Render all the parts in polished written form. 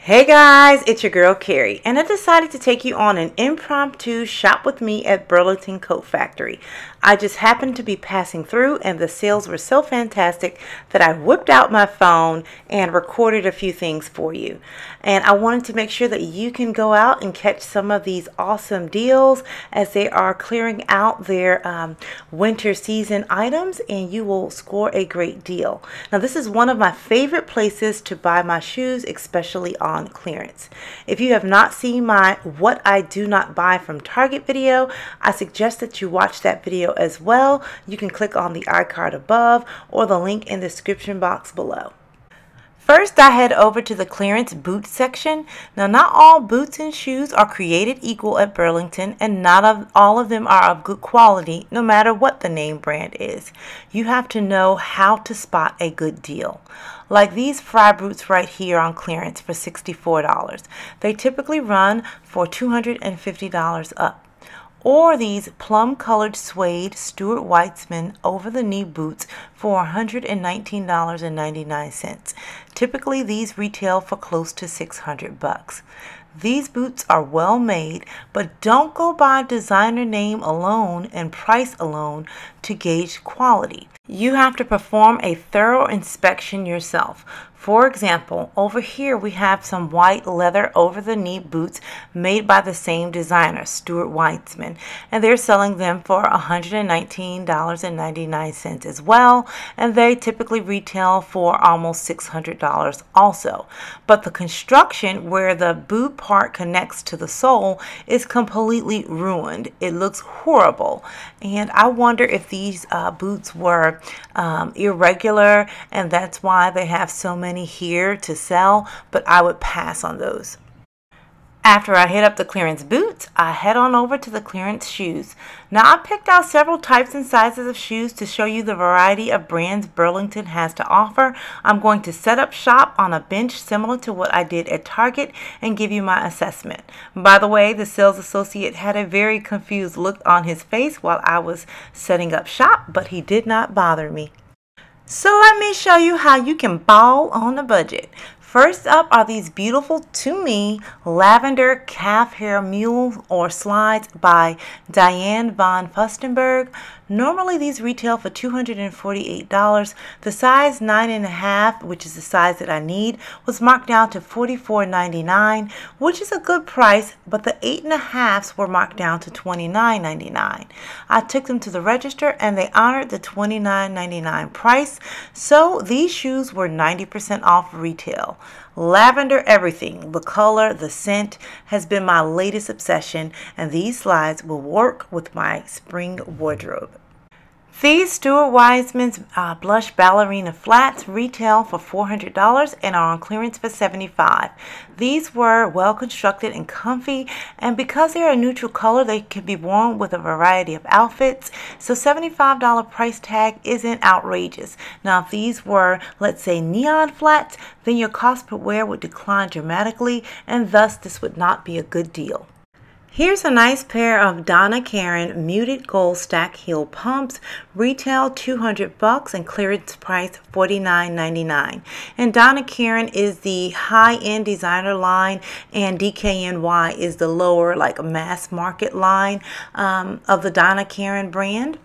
Hey guys, it's your girl Keri, and I decided to take you on an impromptu shop with me at Burlington Coat Factory. I just happened to be passing through and the sales were so fantastic that I whipped out my phone and recorded a few things for you. And I wanted to make sure that you can go out and catch some of these awesome deals as they are clearing out their winter season items, and you will score a great deal. Now this is one of my favorite places to buy my shoes, especially on clearance. If you have not seen my What I Do Not Buy from Target video, I suggest that you watch that video as well. You can click on the iCard above or the link in the description box below. First, I head over to the clearance boot section. Now, not all boots and shoes are created equal at Burlington, and not all of them are of good quality, no matter what the name brand is. You have to know how to spot a good deal. Like these fry boots right here on clearance for $64. They typically run for $250 up. Or these plum-colored suede Stuart Weitzman over-the-knee boots for $119.99. Typically, these retail for close to $600. These boots are well made, but don't go by designer name alone and price alone to gauge quality. You have to perform a thorough inspection yourself. For example, over here we have some white leather over-the-knee boots made by the same designer, Stuart Weitzman, and they're selling them for $119.99 as well, and they typically retail for almost $600 also. But the construction where the boot part connects to the sole is completely ruined. It looks horrible, and I wonder if these boots were irregular, and that's why they have so many here to sell, but I would pass on those. After I hit up the clearance boots, I head on over to the clearance shoes. Now, I picked out several types and sizes of shoes to show you the variety of brands Burlington has to offer. I'm going to set up shop on a bench similar to what I did at Target and give you my assessment. By the way, the sales associate had a very confused look on his face while I was setting up shop, but he did not bother me. So let me show you how you can ball on a budget. First up are these beautiful, to me, lavender calf hair mule or slides by Diane von Furstenburg. Normally these retail for $248. The size 9.5, which is the size that I need, was marked down to $44.99, which is a good price, but the 8.5s were marked down to $29.99. I took them to the register and they honored the $29.99 price, so these shoes were 90% off retail. Lavender everything, the color, the scent has been my latest obsession, and these slides will work with my spring wardrobe. These Stuart Weitzman's blush ballerina flats retail for $400 and are on clearance for $75. These were well constructed and comfy, and because they are a neutral color, they can be worn with a variety of outfits, so $75 price tag isn't outrageous. Now, if these were, let's say, neon flats, then your cost per wear would decline dramatically, and thus this would not be a good deal. Here's a nice pair of Donna muted gold stack heel pumps, retail $200 and clearance price $49.99. And Donna is the high-end designer line, and DKNY is the lower, like, mass market line of the Donna brand.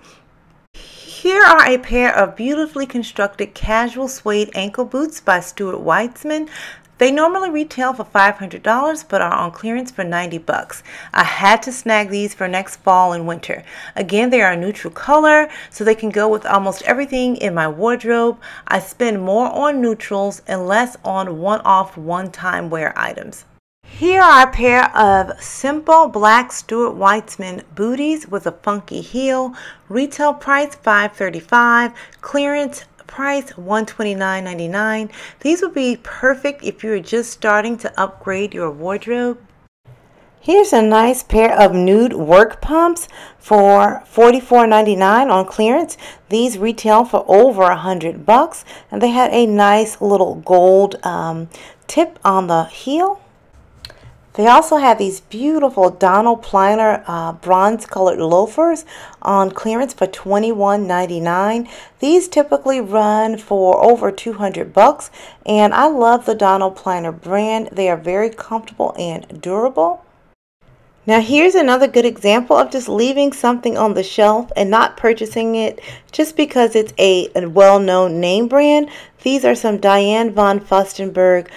Here are a pair of beautifully constructed casual suede ankle boots by Stuart Weitzman. They normally retail for $500 but are on clearance for $90. I had to snag these for next fall and winter. Again, they are a neutral color, so they can go with almost everything in my wardrobe. I spend more on neutrals and less on one-off, one-time wear items. Here are a pair of simple black Stuart Weitzman booties with a funky heel. Retail price $535, clearance price $129.99. These would be perfect if you're just starting to upgrade your wardrobe. Here's a nice pair of nude work pumps for $44.99 on clearance. These retail for over $100, and they had a nice little gold tip on the heel. They also have these beautiful Donna Pliner bronze colored loafers on clearance for $21.99. These typically run for over 200 bucks, and I love the Donna Pliner brand. They are very comfortable and durable. Now here's another good example of just leaving something on the shelf and not purchasing it just because it's a well-known name brand. These are some Diane von Furstenburg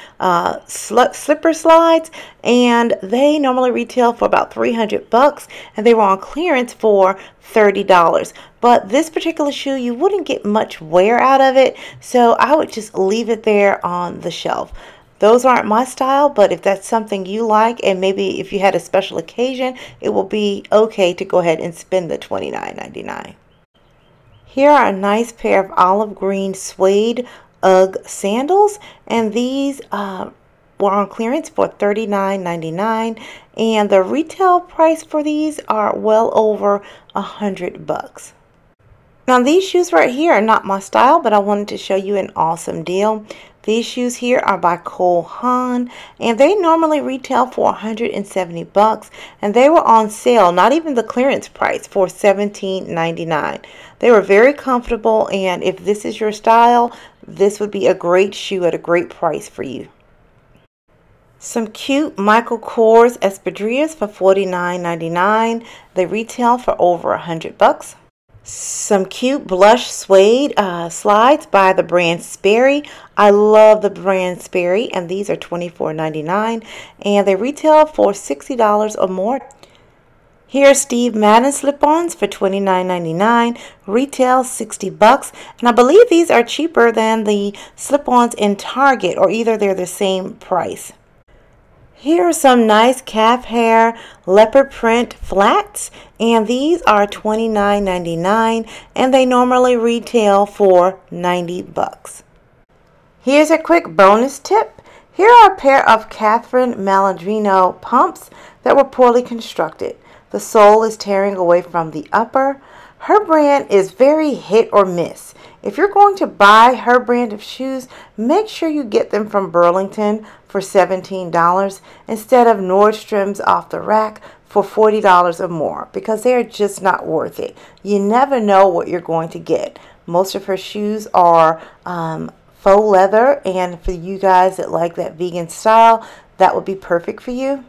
slipper slides, and they normally retail for about 300 bucks, and they were on clearance for $30. But this particular shoe, you wouldn't get much wear out of it, so I would just leave it there on the shelf. Those aren't my style, but if that's something you like, and maybe if you had a special occasion, it will be okay to go ahead and spend the $29.99. Here are a nice pair of olive green suede UGG sandals, and these were on clearance for $39.99, and the retail price for these are well over 100 bucks. Now these shoes right here are not my style, but I wanted to show you an awesome deal. These shoes here are by Cole Haan, and they normally retail for 170 bucks, and they were on sale, not even the clearance price, for $17.99. They were very comfortable, and if this is your style, this would be a great shoe at a great price for you. Some cute Michael Kors Espadrilles for $49.99. They retail for over 100 bucks. Some cute blush suede slides by the brand Veri. I love the brand Veri, and these are $24.99, and they retail for $60 or more. Here are Steve Madden slip-ons for $29.99, retail 60 bucks, and I believe these are cheaper than the slip-ons in Target, or either they're the same price. Here are some nice calf hair leopard print flats, and these are $29.99, and they normally retail for 90 bucks. Here's a quick bonus tip. Here are a pair of Catherine Malandrino pumps that were poorly constructed. The sole is tearing away from the upper. Her brand is very hit or miss. If you're going to buy her brand of shoes, make sure you get them from Burlington for $17 instead of Nordstrom's off the rack for $40 or more, because they are just not worth it. You never know what you're going to get. Most of her shoes are faux leather, and for you guys that like that vegan style, that would be perfect for you.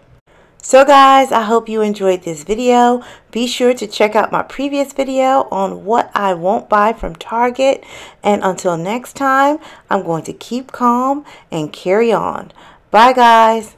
So guys, I hope you enjoyed this video. Be sure to check out my previous video on what I won't buy from Target. And until next time, I'm going to keep calm and carry on. Bye guys.